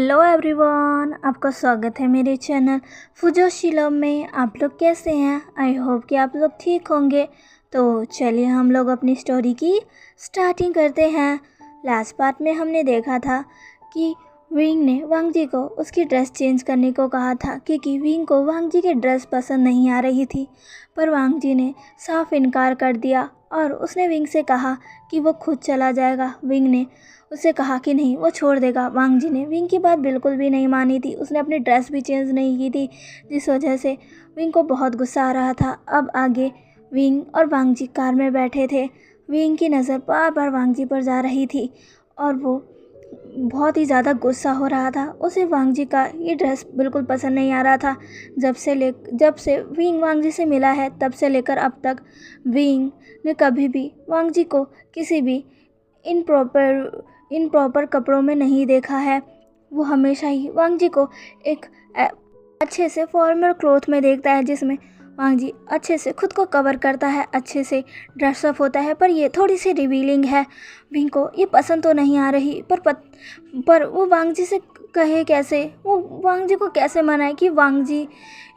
Hello everyone, आपका स्वागत है मेरे चैनल फुजोशिलम में। आप लोग कैसे हैं? आई होप कि आप लोग ठीक होंगे। तो चलिए हम लोग अपनी स्टोरी की स्टार्टिंग करते हैं। लास्ट पार्ट में हमने देखा था कि विंग ने वांग जी को उसकी ड्रेस चेंज करने को कहा था, क्योंकि विंग को वांग जी की ड्रेस पसंद नहीं आ रही थी। पर वांग जी ने साफ इनकार कर दिया और उसने विंग से कहा कि वो खुद चला जाएगा। विंग ने उससे कहा कि नहीं, वो छोड़ देगा। वांग जी ने विंग की बात बिल्कुल भी नहीं मानी थी। उसने अपनी ड्रेस भी चेंज नहीं की थी, जिस वजह से विंग को बहुत गुस्सा आ रहा था। अब आगे विंग और वांग जी कार में बैठे थे। विंग की नज़र बार बार वांग जी पर जा रही थी और वो बहुत ही ज़्यादा गुस्सा हो रहा था। उसे वांग जी का ये ड्रेस बिल्कुल पसंद नहीं आ रहा था। जब से विंग वांग जी से मिला है, तब से लेकर अब तक विंग ने कभी भी वांग जी को किसी भी इनप्रॉपर कपड़ों में नहीं देखा है। वो हमेशा ही वांग जी को एक अच्छे से फॉर्मल क्लॉथ में देखता है, जिसमें वांग जी अच्छे से खुद को कवर करता है, अच्छे से ड्रेसअप होता है। पर ये थोड़ी सी रिवीलिंग है। विंग को ये पसंद तो नहीं आ रही, पर वो वांग जी से कहे कैसे? वो वांग जी को कैसे मनाए कि वांग जी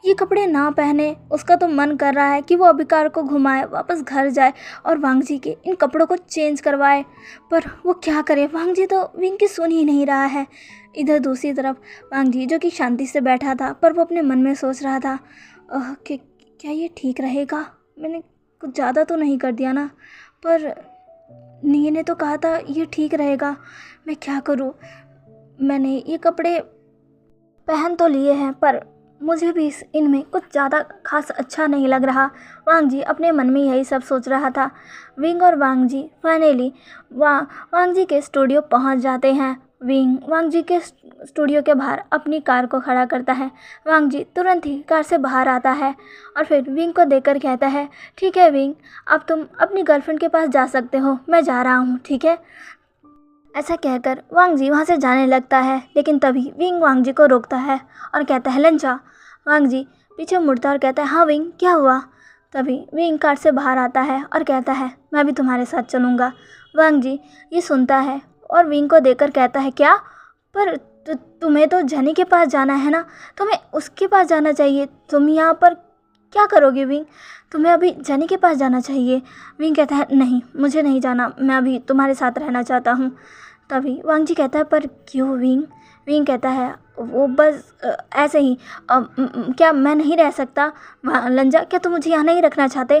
ये कपड़े ना पहने? उसका तो मन कर रहा है कि वो अभी कार को घुमाए, वापस घर जाए और वांग जी के इन कपड़ों को चेंज करवाए। पर वो क्या करे? वांग जी तो विंग की सुन ही नहीं रहा है। इधर दूसरी तरफ वांग जी, जो कि शांति से बैठा था, पर वो अपने मन में सोच रहा था कि क्या ये ठीक रहेगा? मैंने कुछ ज़्यादा तो नहीं कर दिया ना? पर नी ने तो कहा था ये ठीक रहेगा। मैं क्या करूँ? मैंने ये कपड़े पहन तो लिए हैं, पर मुझे भी इनमें कुछ ज़्यादा खास अच्छा नहीं लग रहा। वांग जी अपने मन में यही सब सोच रहा था। विंग और वांग जी फाइनली वांग जी के स्टूडियो पहुंच जाते हैं। विंग वांग जी के स्टूडियो के बाहर अपनी कार को खड़ा करता है। वांग जी तुरंत ही कार से बाहर आता है और फिर विंग को देखकर कहता है, ठीक है विंग, अब तुम अपनी गर्लफ्रेंड के पास जा सकते हो, मैं जा रहा हूँ, ठीक है? ऐसा कहकर वांग जी वहाँ से जाने लगता है, लेकिन तभी विंग वांग जी को रोकता है और कहता है, लंचा। वांग जी पीछे मुड़ता और कहता है, हाँ विंग, क्या हुआ? तभी विंग कार से बाहर आता है और कहता है, मैं भी तुम्हारे साथ चलूँगा। वांग जी ये सुनता है और विंग को देखकर कहता है, क्या? पर तुम्हें तो जनी के पास जाना है ना, तुम्हें उसके पास जाना चाहिए। तुम यहाँ पर क्या करोगे विंग? तुम्हें अभी जनी के पास जाना चाहिए। विंग कहता है, नहीं, मुझे नहीं जाना, मैं अभी तुम्हारे साथ रहना चाहता हूँ। तभी वांग जी कहता है, पर क्यों विंग? विंग कहता है, वो बस ऐसे ही। क्या मैं नहीं रह सकता? लंजा, क्या तुम मुझे यहाँ नहीं रखना चाहते?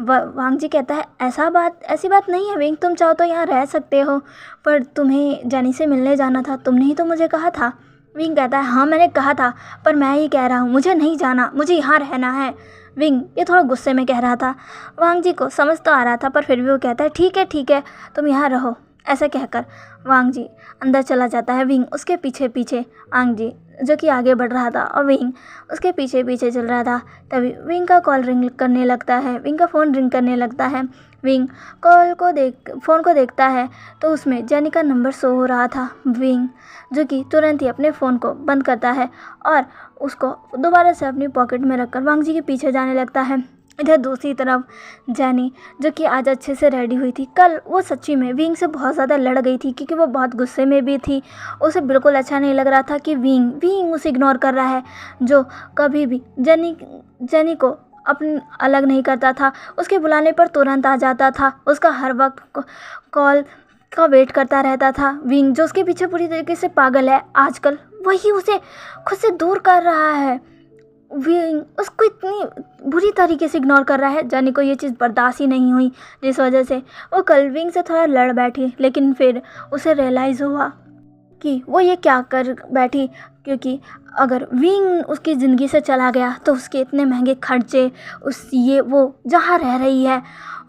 वांग जी कहता है, ऐसी बात नहीं है विंग, तुम चाहो तो यहाँ रह सकते हो, पर तुम्हें जनी से मिलने जाना था, तुमने ही तो मुझे कहा था। विंग कहता है, हाँ मैंने कहा था, पर मैं ही कह रहा हूँ, मुझे नहीं जाना, मुझे यहाँ रहना है। विंग ये थोड़ा गुस्से में कह रहा था। वांग जी को समझ तो आ रहा था, पर फिर भी वो कहता है, ठीक है, तुम यहाँ रहो। ऐसा कहकर वांग जी अंदर चला जाता है। विंग उसके पीछे पीछे, वांग जी जो कि आगे बढ़ रहा था और विंग उसके पीछे पीछे चल रहा था। तभी विंग का कॉल रिंग करने लगता है, विंग का फ़ोन रिंग करने लगता है। विंग फ़ोन को देखता है तो उसमें जेनी का नंबर शो हो रहा था। विंग जो कि तुरंत ही अपने फ़ोन को बंद करता है और उसको दोबारा से अपनी पॉकेट में रखकर वांग जी के पीछे जाने लगता है। इधर दूसरी तरफ जेनी, जो कि आज अच्छे से रेडी हुई थी, कल वो सच्ची में विंग से बहुत ज़्यादा लड़ गई थी, क्योंकि वो बहुत गुस्से में भी थी। उसे बिल्कुल अच्छा नहीं लग रहा था कि विंग उसे इग्नोर कर रहा है, जो कभी भी जेनी को अपन अलग नहीं करता था। उसके बुलाने पर तुरंत आ जाता था, उसका हर वक्त कॉल का वेट करता रहता था। विंग जो उसके पीछे पूरी तरीके से पागल है आजकल, वही उसे खुद से दूर कर रहा है। विंग उसको इतनी बुरी तरीके से इग्नोर कर रहा है। जेनी को ये चीज़ बर्दाश्त ही नहीं हुई, जिस वजह से वो कल विंग से थोड़ा लड़ बैठी, लेकिन फिर उसे रियलाइज़ हुआ कि वो ये क्या कर बैठी, क्योंकि अगर विंग उसकी ज़िंदगी से चला गया तो उसके इतने महंगे खर्चे, वो जहाँ रह रही है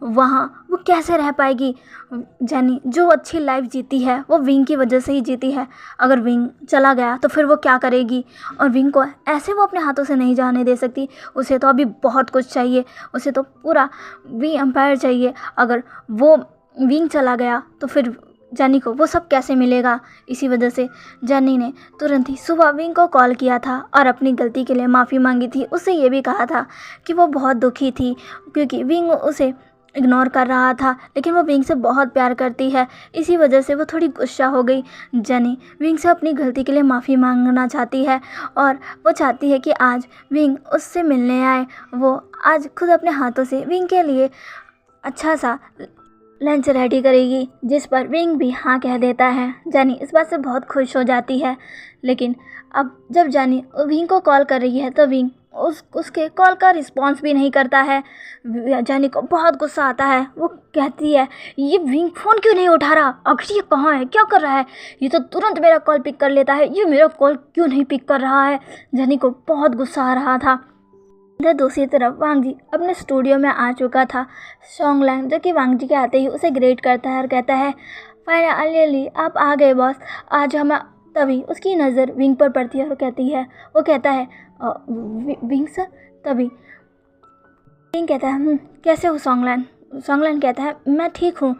वहाँ वो कैसे रह पाएगी? जेनी जो अच्छी लाइफ जीती है वो विंग की वजह से ही जीती है। अगर विंग चला गया तो फिर वो क्या करेगी? और विंग को ऐसे वो अपने हाथों से नहीं जाने दे सकती। उसे तो अभी बहुत कुछ चाहिए, उसे तो पूरा विंग एम्पायर चाहिए। अगर वो विंग चला गया तो फिर जेनी को वो सब कैसे मिलेगा? इसी वजह से जेनी ने तुरंत ही सुबह विंग को कॉल किया था और अपनी गलती के लिए माफ़ी मांगी थी। उससे ये भी कहा था कि वो बहुत दुखी थी, क्योंकि विंग उसे इग्नोर कर रहा था, लेकिन वो विंग से बहुत प्यार करती है। इसी वजह से वो थोड़ी गुस्सा हो गई। जेनी विंग से अपनी गलती के लिए माफ़ी मांगना चाहती है और वो चाहती है कि आज विंग उससे मिलने आए। वो आज खुद अपने हाथों से विंग के लिए अच्छा सा लंच रेडी करेगी, जिस पर विंग भी हाँ कह देता है। जेनी इस बात से बहुत खुश हो जाती है, लेकिन अब जब जेनी विंग को कॉल कर रही है तो विंग उसके कॉल का रिस्पॉन्स भी नहीं करता है। जेनी को बहुत गुस्सा आता है। वो कहती है, ये विंग फ़ोन क्यों नहीं उठा रहा, आखिर ये कहाँ है, क्या कर रहा है, ये तो तुरंत मेरा कॉल पिक कर लेता है, ये मेरा कॉल क्यों नहीं पिक कर रहा है। जेनी को बहुत गुस्सा आ रहा था। इधर दूसरी तरफ वांग जी अपने स्टूडियो में आ चुका था। सॉन्गलैन जो कि वांग जी के आते ही उसे ग्रेट करता है और कहता है, फाइनली आप आ गए बॉस, आज हम। तभी उसकी नज़र विंग पर पड़ती है और वो कहता है विंग सर। तभी विंग कहता है, कैसे हो सॉन्गलैन। सॉन्गलैन कहता है, मैं ठीक हूँ,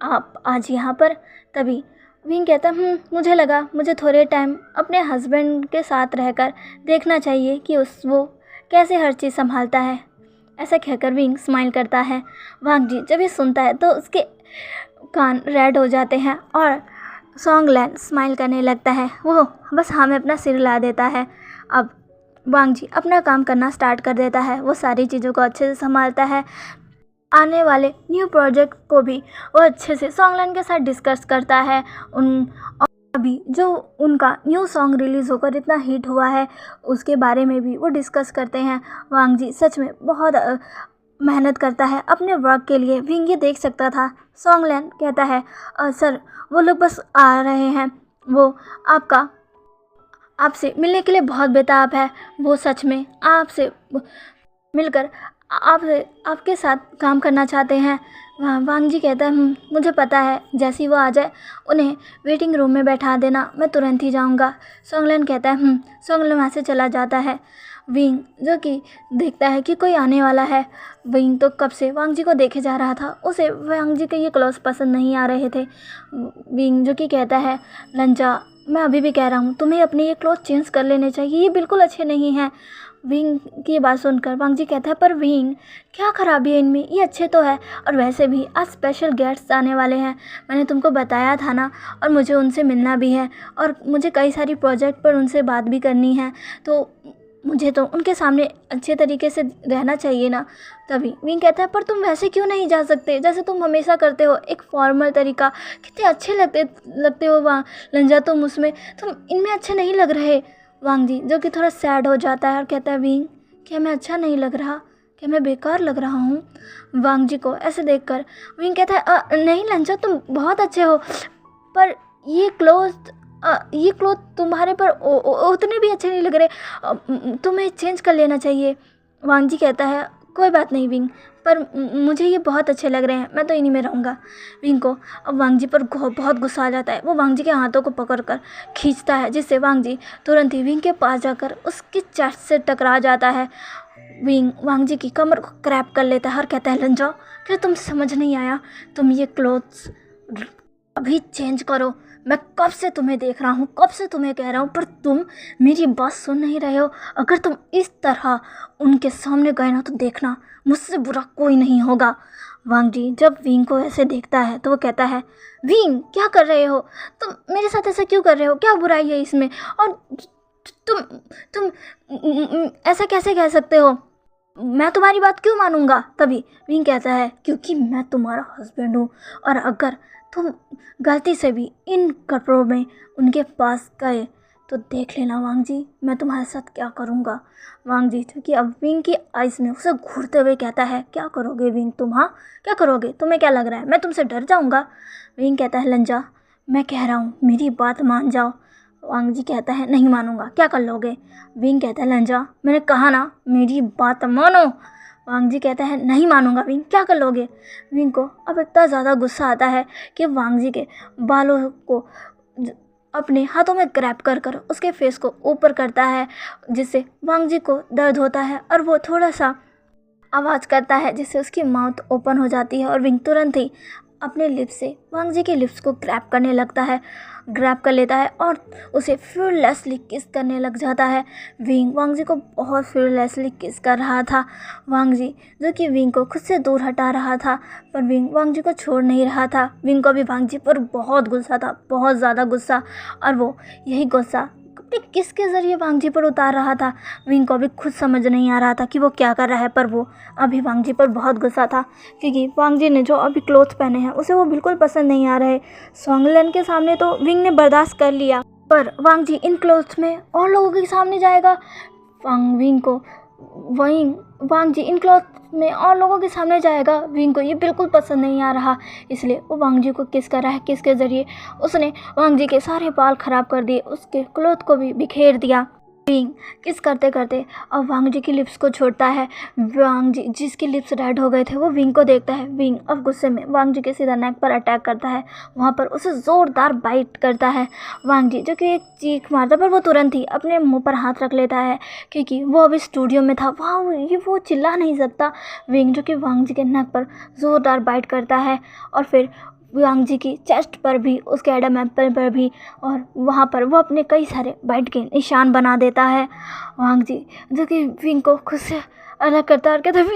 आप आज यहाँ पर। तभी विंग कहता है, मुझे लगा मुझे थोड़े टाइम अपने हस्बैंड के साथ रहकर देखना चाहिए कि वो कैसे हर चीज़ संभालता है। ऐसा कहकर विंग स्माइल करता है। वांग जी जब ये सुनता है तो उसके कान रेड हो जाते हैं और सॉन्गलैन स्माइल करने लगता है। वो बस हाँ में अपना सिर हिला देता है। अब वांग जी अपना काम करना स्टार्ट कर देता है। वो सारी चीज़ों को अच्छे से संभालता है। आने वाले न्यू प्रोजेक्ट को भी वो अच्छे से सॉन्गलैन के साथ डिस्कस करता है। अभी जो उनका न्यू सॉन्ग रिलीज़ होकर इतना हिट हुआ है उसके बारे में भी वो डिस्कस करते हैं। वांग जी सच में बहुत मेहनत करता है अपने वर्क के लिए। विंग ये देख सकता था। सॉन्गलैन कहता है, सर वो लोग बस आ रहे हैं, वो आपसे मिलने के लिए बहुत बेताब है। वो सच में आपसे मिलकर आपके साथ काम करना चाहते हैं। वांग जी कहता है, मुझे पता है, जैसे ही वो आ जाए उन्हें वेटिंग रूम में बैठा देना, मैं तुरंत ही जाऊंगा। सॉन्गलैन कहता है, सॉन्गलैन वहाँ से चला जाता है। विंग जो कि देखता है कि कोई आने वाला है। विंग तो कब से वांग जी को देखे जा रहा था, उसे वांग जी के ये क्लोथ पसंद नहीं आ रहे थे। विंग जो कि कहता है, लंजा मैं अभी भी कह रहा हूँ तुम्हें अपने ये क्लोथ चेंज कर लेने चाहिए, ये बिल्कुल अच्छे नहीं हैं। विंग की बात सुनकर वांग जी कहता है, पर विंग क्या खराबी है इनमें, ये अच्छे तो है, और वैसे भी आज स्पेशल गेस्ट्स आने वाले हैं, मैंने तुमको बताया था ना, और मुझे उनसे मिलना भी है और मुझे कई सारी प्रोजेक्ट पर उनसे बात भी करनी है, तो मुझे तो उनके सामने अच्छे तरीके से रहना चाहिए ना। तभी विंग कहता है, पर तुम वैसे क्यों नहीं जा सकते जैसे तुम हमेशा करते हो, एक फॉर्मल तरीका, कितने अच्छे लगते हो वहाँ लंजा, तुम उसमें, तुम इनमें अच्छे नहीं लग रहे। वांग जी जो कि थोड़ा सैड हो जाता है और कहता है, विंग क्या मैं अच्छा नहीं लग रहा, क्या मैं बेकार लग रहा हूँ। वांग जी को ऐसे देखकर विंग कहता है, नहीं लंजा तुम बहुत अच्छे हो, पर ये क्लोथ तुम्हारे पर उतने भी अच्छे नहीं लग रहे, तुम्हें चेंज कर लेना चाहिए। वांग जी कहता है, कोई बात नहीं विंग, पर मुझे ये बहुत अच्छे लग रहे हैं, मैं तो इन्हीं में रहूँगा। विंग को अब वांग जी पर बहुत गुस्सा आ जाता है। वो वांग जी के हाथों को पकड़कर खींचता है, जिससे वांग जी तुरंत ही विंग के पास जाकर उसकी चेस्ट से टकरा जाता है। विंग वांग जी की कमर को क्रैप कर लेता है और कहता है, लंजा क्या तुम समझ नहीं आया, तुम ये क्लोथ्स अभी चेंज करो, मैं कब से तुम्हें देख रहा हूँ, कब से तुम्हें कह रहा हूँ, पर तुम मेरी बात सुन नहीं रहे हो। अगर तुम इस तरह उनके सामने गए ना तो देखना मुझसे बुरा कोई नहीं होगा। वांग जी जब विंग को ऐसे देखता है तो वो कहता है, विंग क्या कर रहे हो, तुम मेरे साथ ऐसा क्यों कर रहे हो, क्या बुराई है इसमें, और तुम ऐसा कैसे कह सकते हो, मैं तुम्हारी बात क्यों मानूंगा। तभी विंग कहता है, क्योंकि मैं तुम्हारा हस्बैंड हूँ, और अगर तुम गलती से भी इन कपड़ों में उनके पास गए तो देख लेना वांग जी, मैं तुम्हारे साथ क्या करूँगा। वांग जी क्योंकि अब विंग की आइज़ में उसे घूरते हुए कहता है, क्या करोगे विंग तुम, हाँ क्या करोगे, तुम्हें क्या लग रहा है मैं तुमसे डर जाऊँगा। विंग कहता है, लंजा मैं कह रहा हूँ मेरी बात मान जाओ। वांग जी कहता है, नहीं मानूंगा, क्या कर लोगे। विंग कहता है, लंजा मैंने कहा ना मेरी बात मानो। वांग जी कहता है, नहीं मानूंगा विंग, क्या कर लोगे। विंग को अब इतना ज़्यादा गुस्सा आता है कि वांग जी के बालों को अपने हाथों में ग्रैब कर उसके फेस को ऊपर करता है, जिससे वांग जी को दर्द होता है और वो थोड़ा सा आवाज़ करता है जिससे उसकी माउथ ओपन हो जाती है और विंग तुरंत ही अपने लिप्स से वांग जी के लिप्स को ग्रैब करने लगता है, ग्रैब कर लेता है और उसे फ्यूरलेसली किस करने लग जाता है। विंग वांग जी को बहुत फ्यूरलेसली किस कर रहा था। वांग जी जो कि विंग को खुद से दूर हटा रहा था, पर विंग वांग जी को छोड़ नहीं रहा था। विंग को भी वांग जी पर बहुत गुस्सा था, बहुत ज़्यादा गुस्सा, और वो यही गुस्सा अपने किसके ज़रिए वांग जी पर उतार रहा था। विंग को अभी खुद समझ नहीं आ रहा था कि वो क्या कर रहा है, पर वो अभी वांग जी पर बहुत गुस्सा था क्योंकि वांग जी ने जो अभी क्लोथ पहने हैं उसे वो बिल्कुल पसंद नहीं आ रहे। सोंगलन के सामने तो विंग ने बर्दाश्त कर लिया, पर वांग जी इन क्लोथ्स में और लोगों के सामने जाएगा। विंग को वांग जी इन क्लॉथ में और लोगों के सामने जाएगा, विंग को ये बिल्कुल पसंद नहीं आ रहा। इसलिए वो वांग जी को किस कर रहा है, किसके ज़रिए उसने वांग जी के सारे बाल ख़राब कर दिए, उसके क्लॉथ को भी बिखेर दिया। विंग किस करते करते अब वांग जी की लिप्स को छोड़ता है। वांग जी जिसकी लिप्स रेड हो गए थे वो विंग को देखता है। विंग अब गुस्से में वांग जी के सीधा नेक पर अटैक करता है, वहाँ पर उसे ज़ोरदार बाइट करता है। वांग जी जो कि एक चीख मारता, पर वो तुरंत ही अपने मुंह पर हाथ रख लेता है क्योंकि वो अभी स्टूडियो में था, वो चिल्ला नहीं सकता। विंग जो कि वांग जी के नेक पर ज़ोरदार बाइट करता है और फिर वांग जी की चेस्ट पर भी, उसके एडम एप्पल पर भी, और वहाँ पर वो अपने कई सारे बाइट के निशान बना देता है। वांग जी जो कि विंग को खुद से अलग करता है और कहता है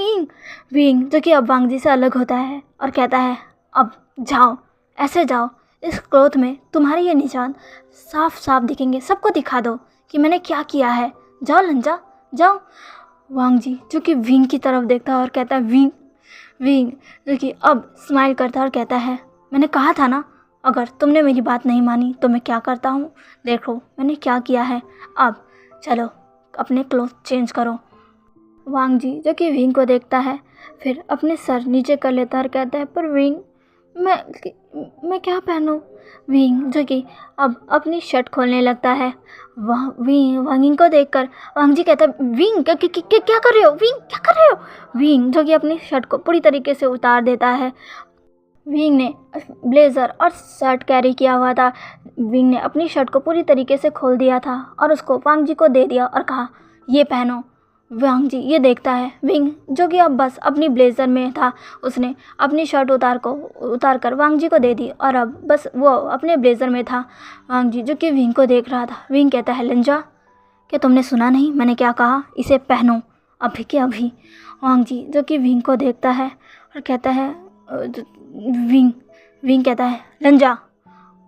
विंग जो कि अब वांग जी से अलग होता है और कहता है अब जाओ, ऐसे जाओ, इस क्लोथ में तुम्हारे ये निशान साफ साफ दिखेंगे, सबको दिखा दो कि मैंने क्या किया है, जाओ लंजा जाओ। वांग जी जो कि विंग की तरफ देखता है और कहता है विंग जो कि अब स्माइल करता है और कहता है मैंने कहा था ना, अगर तुमने मेरी बात नहीं मानी तो मैं क्या करता हूँ, देखो मैंने क्या किया है, अब चलो अपने क्लोथ चेंज करो। वांग जी जो कि विंग को देखता है, फिर अपने सर नीचे कर लेता है और कहता है पर विंग मैं क्या पहनूं। विंग जो कि अब अपनी शर्ट खोलने लगता है। वांग को देखकर वांग जी कहता है विंग क्या कर रहे हो, विंग क्या कर रहे हो। विंग जो कि अपनी शर्ट को पूरी तरीके से उतार देता है। विंग ने ब्लेज़र और शर्ट कैरी किया हुआ था। विंग ने अपनी शर्ट को पूरी तरीके से खोल दिया था और उसको वांग जी को दे दिया और कहा ये पहनो। वांग जी ये देखता है, विंग जो कि अब बस अपनी ब्लेज़र में था, उसने अपनी शर्ट उतार कर वांग जी को दे दी और अब बस वो अपने ब्लेज़र में था। वांग जी जो कि विंग को देख रहा था। विंग कहता है लंजा, क्या तुमने सुना नहीं मैंने क्या कहा, इसे पहनो अभी के अभी। वांग जी जो कि विंग को देखता है और कहता है विंग कहता है लंजा।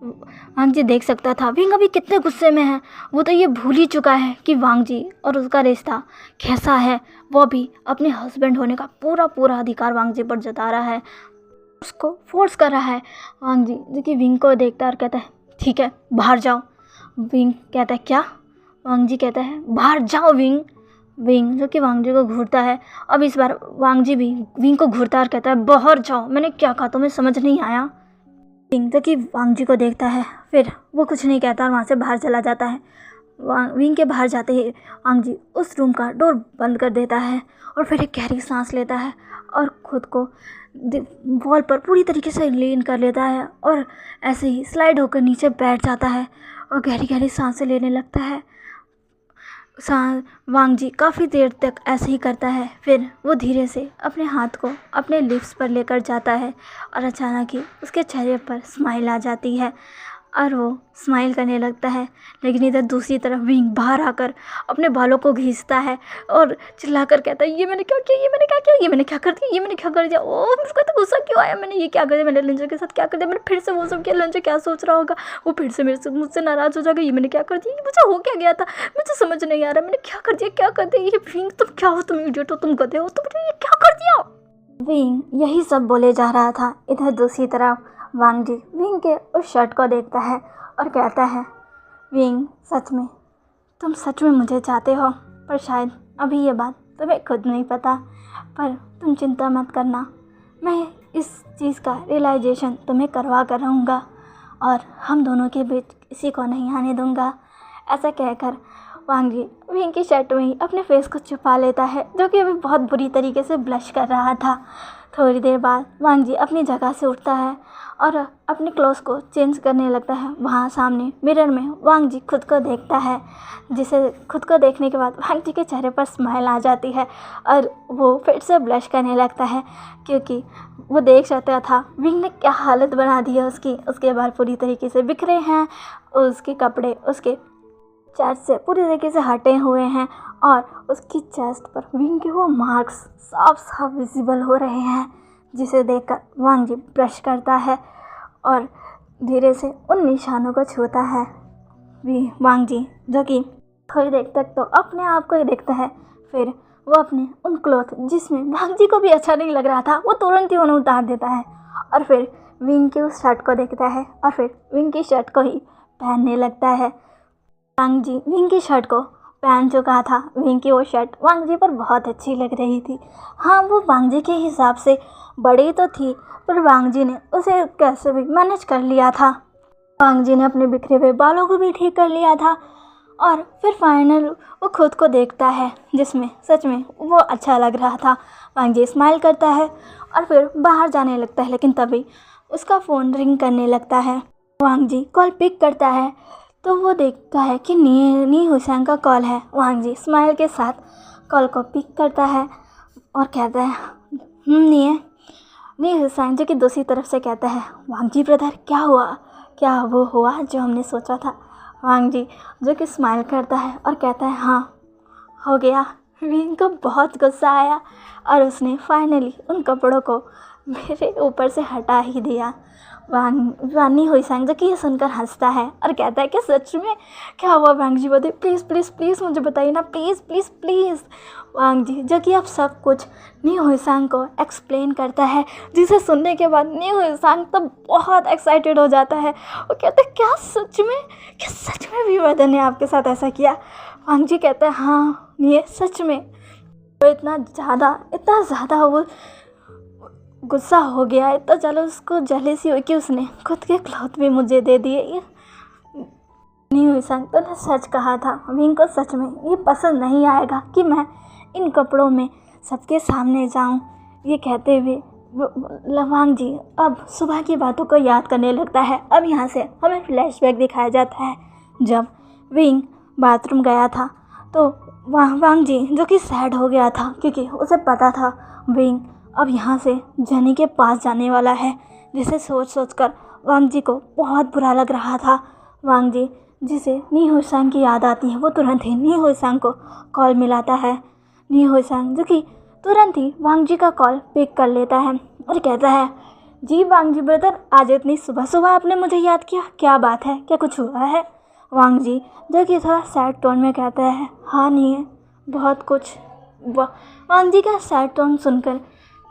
वांग जी देख सकता था विंग अभी कितने गुस्से में है, वो तो ये भूल ही चुका है कि वांग जी और उसका रिश्ता कैसा है। वो भी अपने हस्बैंड होने का पूरा अधिकार वांग जी पर जता रहा है, उसको फोर्स कर रहा है। वांग जी जो कि विंग को देखता है और कहता है ठीक है बाहर जाओ। विंग कहता है क्या। वांग जी कहता है बाहर जाओ विंग जो कि वांग जी को घूरता है। अब इस बार वांग जी भी विंग को घूरता और कहता है बाहर जाओ, मैंने क्या कहा तुम्हें समझ नहीं आया। विंग जो कि वांग जी को देखता है, फिर वो कुछ नहीं कहता और वहाँ से बाहर चला जाता है। विंग के बाहर जाते ही वांग जी उस रूम का डोर बंद कर देता है और फिर एक गहरी सांस लेता है और खुद को वॉल पर पूरी तरीके से लीन कर लेता है और ऐसे ही स्लाइड होकर नीचे बैठ जाता है और गहरी सांसें लेने लगता है। वांग जी काफ़ी देर तक ऐसे ही करता है, फिर वो धीरे से अपने हाथ को अपने लिप्स पर लेकर जाता है और अचानक ही उसके चेहरे पर स्माइल आ जाती है और वो स्माइल करने लगता है। लेकिन इधर दूसरी तरफ विंग बाहर आकर अपने बालों को घींचता है और चिल्लाकर कहता है ये मैंने क्या किया, ये मैंने क्या किया, ये मैंने क्या कर दिया, ये मैंने क्या कर दिया। ओ मुझको तो गुस्सा क्यों आया, मैंने ये क्या कर दिया, मैंने लंजर के साथ क्या कर दिया, मैंने फिर से वो सब किया। लंजर क्या सोच रहा होगा, वो फिर से मुझसे नाराज़ हो जाएगा, ये मैंने क्या कर दिया, मुझे हो क्या गया था, मुझे समझ नहीं आ रहा, मैंने क्या कर दिया। ये विंग तुम क्या हो, तुम इडियट हो, तुम गधे हो, तुमने ये क्या कर दिया। विंग यही सब बोले जा रहा था। इधर दूसरी तरफ वांग जी विंग के उस शर्ट को देखता है और कहता है विंग तुम सच में मुझे चाहते हो, पर शायद अभी ये बात तुम्हें खुद नहीं पता, पर तुम चिंता मत करना, मैं इस चीज़ का रियलाइजेशन तुम्हें करवा कर रहूँगा और हम दोनों के बीच किसी को नहीं आने दूँगा। ऐसा कहकर वांग जी विंग की शर्ट में ही अपने फेस को छुपा लेता है, जो कि अभी बहुत बुरी तरीके से ब्लश कर रहा था। थोड़ी देर बाद वांग जी अपनी जगह से उठता है और अपने क्लोथ्स को चेंज करने लगता है। वहाँ सामने मिरर में वांग जी खुद को देखता है, जिसे खुद को देखने के बाद वांग जी के चेहरे पर स्माइल आ जाती है और वो फिर से ब्लश करने लगता है, क्योंकि वो देख सकता था विंग ने क्या हालत बना दी है उसकी। उसके बाल पूरी तरीके से बिखरे हैं, उसके कपड़े उसके चेस्ट से पूरी तरीके से हटे हुए हैं और उसकी चेस्ट पर विंग के वो मार्क्स साफ साफ विजिबल हो रहे हैं, जिसे देखकर वांग जी ब्रश करता है और धीरे से उन निशानों को छूता है। वांग जी जो कि थोड़ी देर तक तो अपने आप को ही देखता है, फिर वो अपने उन क्लॉथ जिसमें वांग जी को भी अच्छा नहीं लग रहा था वो तुरंत ही उन्हें उतार देता है और फिर विंग की उस शर्ट को देखता है और फिर विंग की शर्ट को ही पहनने लगता है। वांग जी विंग की शर्ट को पहन चुका था। विंग की वो शर्ट वांग जी पर बहुत अच्छी लग रही थी। हाँ, वो वांग जी के हिसाब से बड़ी तो थी, पर वांग जी ने उसे कैसे भी मैनेज कर लिया था। वांग जी ने अपने बिखरे हुए बालों को भी ठीक कर लिया था और फिर फाइनल वो खुद को देखता है, जिसमें सच में वो अच्छा लग रहा था। वांग जी स्माइल करता है और फिर बाहर जाने लगता है, लेकिन तभी उसका फ़ोन रिंग करने लगता है। वांग जी कॉल पिक करता है तो वो देखता है कि नी हुसैन का कॉल है। वांग जी स्माइल के साथ कॉल को पिक करता है और कहता है नी हुसैन, जो कि दूसरी तरफ से कहता है वांग जी ब्रदर क्या हुआ, क्या वो हुआ जो हमने सोचा था। वांग जी जो कि स्माइल करता है और कहता है हाँ हो गया। विंग को बहुत गुस्सा आया और उसने फाइनली उन कपड़ों को मेरे ऊपर से हटा ही दिया। नी हुसैन जो कि ये सुनकर हंसता है और कहता है कि सच में क्या हुआ वांग जी, बताइए प्लीज़ प्लीज़ प्लीज़ मुझे बताइए ना, प्लीज़ प्लीज़ प्लीज़। वांग जी जो कि अब सब कुछ नी हुसैन को एक्सप्लेन करता है, जिसे सुनने के बाद नी हुसैन तो बहुत एक्साइटेड हो जाता है। वो कहता है क्या सच में वीरभद्र ने आपके साथ ऐसा किया। वांग जी कहता है हाँ ये सच में। वो इतना ज़्यादा वो गुस्सा हो गया है, तो चलो उसको जेलसी हुई कि उसने खुद के क्लॉथ भी मुझे दे दिए। ये नहीं हुई सन, तो ने सच कहा था। विंग को सच में ये पसंद नहीं आएगा कि मैं इन कपड़ों में सबके सामने जाऊं। ये कहते हुए वांग जी अब सुबह की बातों को याद करने लगता है। अब यहाँ से हमें फ्लैशबैक दिखाया जाता है जब विंग बाथरूम गया था, तो वांग जी जो कि सैड हो गया था, क्योंकि उसे पता था विंग अब यहाँ से जनी के पास जाने वाला है, जिसे सोच कर वांग जी को बहुत बुरा लग रहा था। वांग जी जिसे नी हुसैन की याद आती है, वो तुरंत ही नी हुसैन को कॉल मिलाता है। नी हुसैन जो कि तुरंत ही वांग जी का कॉल पिक कर लेता है और कहता है जी वांग जी ब्रदर, आज इतनी सुबह सुबह आपने मुझे याद किया, क्या बात है, क्या कुछ हुआ है। वांग जी जो कि थोड़ा सैड टोन में कहता है हाँ नहीं है बहुत कुछ। वांग जी का सैड टोन सुनकर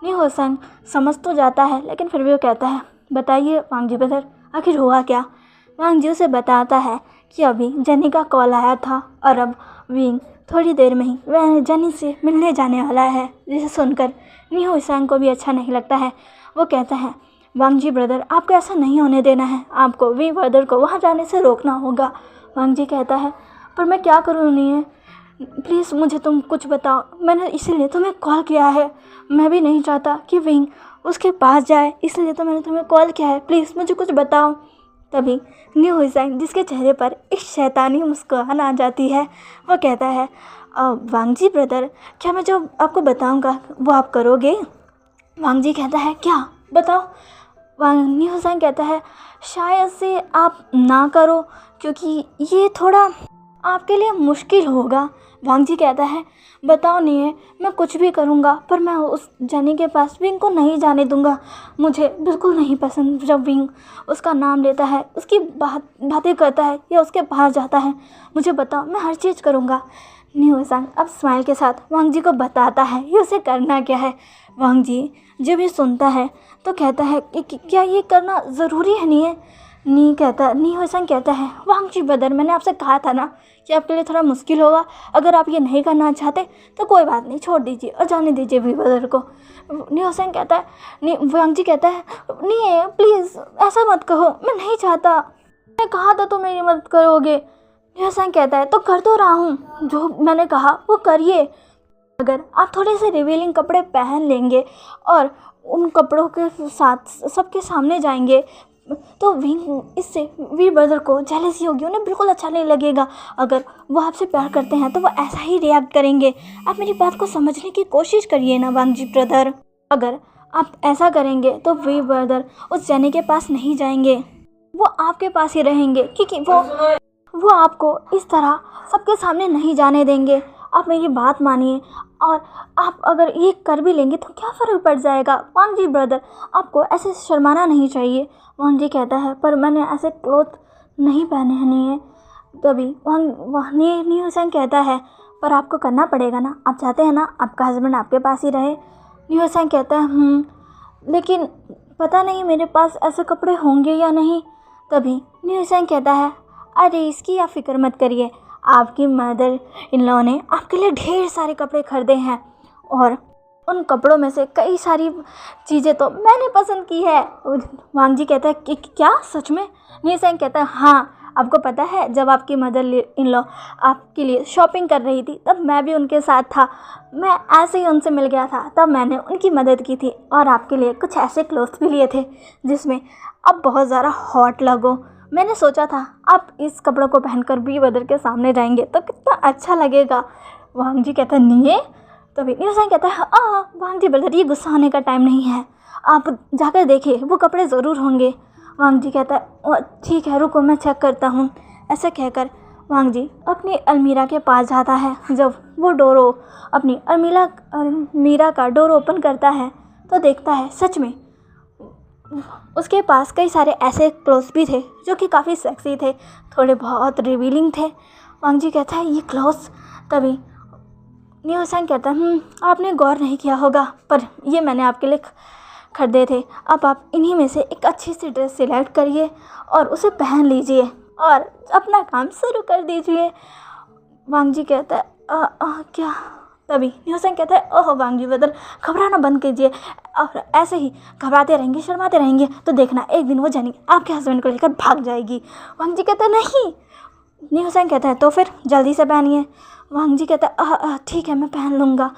नी हुसैन समझ तो जाता है, लेकिन फिर भी वो कहता है बताइए वांग जी ब्रदर आखिर हुआ क्या। वांग जी उसे बताता है कि अभी जनी का कॉल आया था और अब विंग थोड़ी देर में ही वह जनी से मिलने जाने वाला है, जिसे सुनकर नी हुसैन को भी अच्छा नहीं लगता है। वो कहता है वांग जी ब्रदर आपको ऐसा नहीं होने देना है, आपको वीरभद्र को वहाँ जाने से रोकना होगा। वांग जी कहता है पर मैं क्या करूँ, नहीं है प्लीज़ मुझे तुम कुछ बताओ, मैंने इसीलिए तुम्हें कॉल किया है, मैं भी नहीं चाहता कि विंग उसके पास जाए, इसलिए तो मैंने तुम्हें कॉल किया है, प्लीज़ मुझे कुछ बताओ। तभी नी हुसैन जिसके चेहरे पर एक शैतानी मुस्कुराहट आ जाती है, वो कहता है वांग जी ब्रदर क्या मैं जो आपको बताऊंगा वो आप करोगे। वांग जी कहता है क्या बताओ। नी हुसैन कहता है शायद से आप ना करो, क्योंकि ये थोड़ा आपके लिए मुश्किल होगा। वांग जी कहता है बताओ नहीं है मैं कुछ भी करूँगा, पर मैं उस जनी के पास विंग को नहीं जाने दूँगा। मुझे बिल्कुल नहीं पसंद जब विंग उसका नाम लेता है, उसकी बातें करता है या उसके पास जाता है। मुझे बताओ मैं हर चीज़ करूँगा। नी हुसैन अब स्माइल के साथ वांग जी को बताता है ये उसे करना क्या है। वांग जी जब ये सुनता है तो कहता है कि क्या ये करना ज़रूरी है। नी हुसैन कहता है वांग जी ब्रदर मैंने आपसे कहा था ना कि आपके लिए थोड़ा मुश्किल होगा, अगर आप ये नहीं करना चाहते तो कोई बात नहीं, छोड़ दीजिए और जाने दीजिए वीरभद्र को। नी हुसैन कहता है वांग जी कहता है नहीं प्लीज़ ऐसा मत कहो, मैं नहीं चाहता, मैंने कहा था तो मेरी मदद करोगे। नी हुसैन कहता है तो कर तो रहा हूँ, जो मैंने कहा वो करिए। अगर आप थोड़े से रिवीलिंग कपड़े पहन लेंगे और उन कपड़ों के साथ सबके सामने जाएंगे तो विंग इससे वीर ब्रदर को जेलसी होगी, उन्हें बिल्कुल अच्छा नहीं लगेगा। अगर वो आपसे प्यार करते हैं तो वो ऐसा ही रिएक्ट करेंगे। आप मेरी बात को समझने की कोशिश करिए ना वांगजी ब्रदर। अगर आप ऐसा करेंगे तो वीर ब्रदर उस जेनी के पास नहीं जाएंगे, वो आपके पास ही रहेंगे, क्योंकि वो आपको इस तरह सबके सामने नहीं जाने देंगे। आप मेरी बात मानिए, और आप अगर ये कर भी लेंगे तो क्या फ़र्क पड़ जाएगा। वांगजी ब्रदर, आपको ऐसे शर्माना नहीं चाहिए। वांगजी कहता है, पर मैंने ऐसे क्लोथ नहीं पहने हैं। तभी न्यू सेंग कहता है, पर आपको करना पड़ेगा ना, आप चाहते हैं ना आपका हस्बैंड आपके पास ही रहे। न्यू सेंग कहता है लेकिन पता नहीं मेरे पास ऐसे कपड़े होंगे या नहीं। तभी न्यू सेंग कहता है, अरे इसकी आप फिक्र मत करिए, आपकी मदर इन लॉ ने आपके लिए ढेर सारे कपड़े खरीदे हैं और उन कपड़ों में से कई सारी चीज़ें तो मैंने पसंद की है। वांगजी कहता है कि क्या सच में? न्यू सेंग कहता है, हाँ, आपको पता है जब आपकी मदर इन लॉ आपके लिए शॉपिंग कर रही थी तब मैं भी उनके साथ था। मैं ऐसे ही उनसे मिल गया था, तब मैंने उनकी मदद की थी और आपके लिए कुछ ऐसे क्लोथ्स भी लिए थे जिसमें आप बहुत ज़्यादा हॉट लगो। मैंने सोचा था आप इस कपड़ों को पहनकर वीर ब्रदर के सामने जाएंगे तो कितना अच्छा लगेगा। वांगजी कहता है, नहीं। तभी न्यू सेंग कहता है, वांगजी ब्रदर, ये गुस्सा होने का टाइम नहीं है, आप जाकर देखिए, वो कपड़े ज़रूर होंगे। वांगजी कहता है, ठीक है, रुको मैं चेक करता हूँ। ऐसे कहकर वांगजी अपनी अलमीरा के पास जाता है। जब वो अपनी अलमीरा का डोर ओपन करता है तो देखता है सच में उसके पास कई सारे ऐसे क्लोथ्स भी थे जो कि काफ़ी सेक्सी थे, थोड़े बहुत रिवीलिंग थे। वांगजी कहता है, ये क्लोथ्स। तभी न्यू सेंग कहता है, आपने गौर नहीं किया होगा, पर ये मैंने आपके लिए खरीदे थे। अब आप इन्हीं में से एक अच्छी सी ड्रेस सिलेक्ट करिए और उसे पहन लीजिए और अपना काम शुरू कर दीजिए। वांगजी कहता है, क्या? तभी न्यू सेंग कहता है, ओह वांगजी ब्रदर, घबराना बंद कीजिए, और ऐसे ही घबराते रहेंगे, शर्माते रहेंगे तो देखना एक दिन वो जेनी आपके हस्बैंड को लेकर भाग जाएगी। वांगजी कहता है, नहीं। न्यू सेंग कहता है, तो फिर जल्दी से पहनिए। वांगजी कहता है, ठीक है, मैं पहन लूँगा।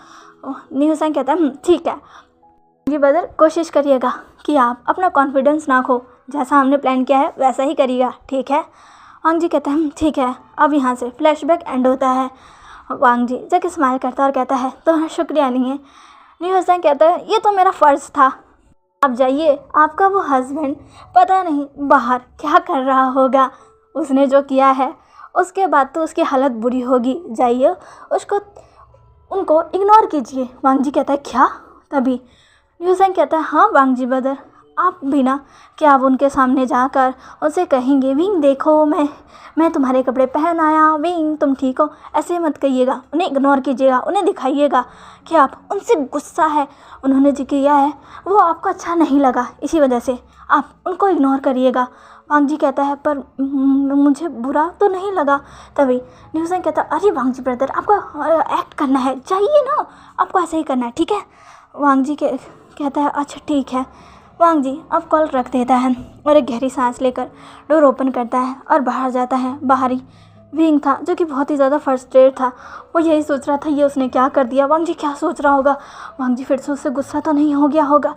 न्यू सेंग कहता है, ठीक है। वांगजी ब्रदर, कोशिश करिएगा कि आप अपना कॉन्फिडेंस ना खो, जैसा हमने प्लान किया है वैसा ही करिएगा, ठीक है? वांगजी कहता है, ठीक है। अब यहाँ से फ्लैशबैक एंड होता है। वांगजी जब स्माइल करता है और कहता है, तो शुक्रिया नहीं है। न्यू सेंग कहता है, ये तो मेरा फ़र्ज़ था। आप जाइए, आपका वो हस्बैंड पता नहीं बाहर क्या कर रहा होगा, उसने जो किया है उसके बाद तो उसकी हालत बुरी होगी। जाइए, उनको इग्नोर कीजिए। वांगजी कहता है, क्या? तभी न्यू सेंग कहता है, हाँ वांगजी ब्रदर, आप भी ना, क्या आप उनके सामने जाकर उनसे कहेंगे, विंग देखो, मैं तुम्हारे कपड़े पहन आया, विंग तुम ठीक हो? ऐसे मत कहिएगा, उन्हें इग्नोर कीजिएगा, उन्हें दिखाइएगा कि आप उनसे गुस्सा है, उन्होंने जो किया है वो आपको अच्छा नहीं लगा, इसी वजह से आप उनको इग्नोर करिएगा। वांगजी कहता है, पर मुझे बुरा तो नहीं लगा। तभी न्यू सेंग कहता है, अरे वांगजी ब्रदर, आपको एक्ट करना है, जाइए ना, आपको ऐसे ही करना है, ठीक है? वांगजी कहता है, अच्छा ठीक है। वांगजी अब कॉल रख देता है और एक गहरी सांस लेकर डोर ओपन करता है और बाहर जाता है। बाहर ही विंग था जो कि बहुत ही ज़्यादा फ्रस्ट्रेट था। वो यही सोच रहा था, ये उसने क्या कर दिया, वांगजी क्या सोच रहा होगा, वांगजी फिर से उससे गुस्सा तो नहीं हो गया होगा।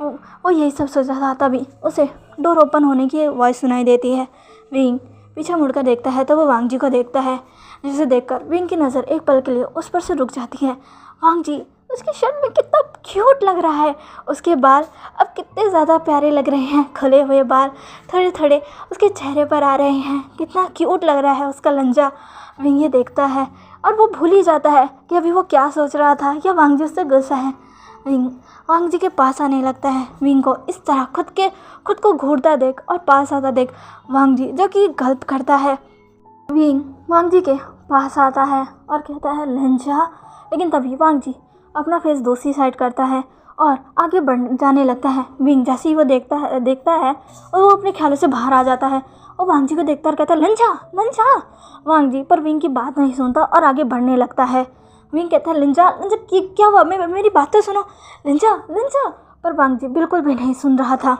वो यही सब सोच रहा था। तभी उसे डोर ओपन होने की वॉइस सुनाई देती है। विंग पीछे मुड़कर देखता है तो वो वांगजी को देखता है, जिसे देखकर विंग की नज़र एक पल के लिए उस पर से रुक जाती है। वांगजी, उसकी शर्ट में कितना क्यूट लग रहा है, उसके बाल अब कितने ज़्यादा प्यारे लग रहे हैं, खुले हुए बाल थोड़े थोड़े उसके चेहरे पर आ रहे हैं, कितना क्यूट लग रहा है उसका लंजा। विंग ये देखता है और वो भूल ही जाता है कि अभी वो क्या सोच रहा था, या वांगजी उससे गुस्सा है। विंग वांगजी के पास आने लगता है। विंग को इस तरह खुद को घूरता देख और पास आता देख वांगजी जो कि गल्प करता है। विंग वांगजी के पास आता है और कहता है, लंजा। लेकिन तभी वांगजी अपना फेस दूसरी साइड करता है और आगे बढ़ जाने लगता है। विंग जैसे ही वो देखता है और वो अपने ख्यालों से बाहर आ जाता है और वांगजी को देखता और कहता है, लंजा लंजा। वांगजी पर विंग की बात नहीं सुनता और आगे बढ़ने लगता है। विंग कहता है, लंजा लंजा क्या हुआ, मेरी बात तो सुनो, लंजा लंजा। पर वांगजी बिल्कुल भी नहीं सुन रहा था।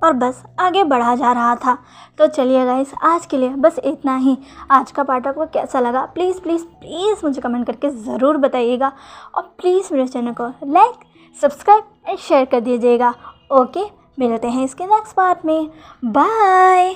और बस आगे बढ़ा जा रहा था। तो चलिए गाइस, आज के लिए बस इतना ही। आज का पार्ट आपको कैसा लगा प्लीज़ प्लीज़ प्लीज़ मुझे कमेंट करके ज़रूर बताइएगा, और प्लीज़ मेरे चैनल को लाइक, सब्सक्राइब एंड शेयर कर दीजिएगा। ओके, मिलते हैं इसके नेक्स्ट पार्ट में। बाय।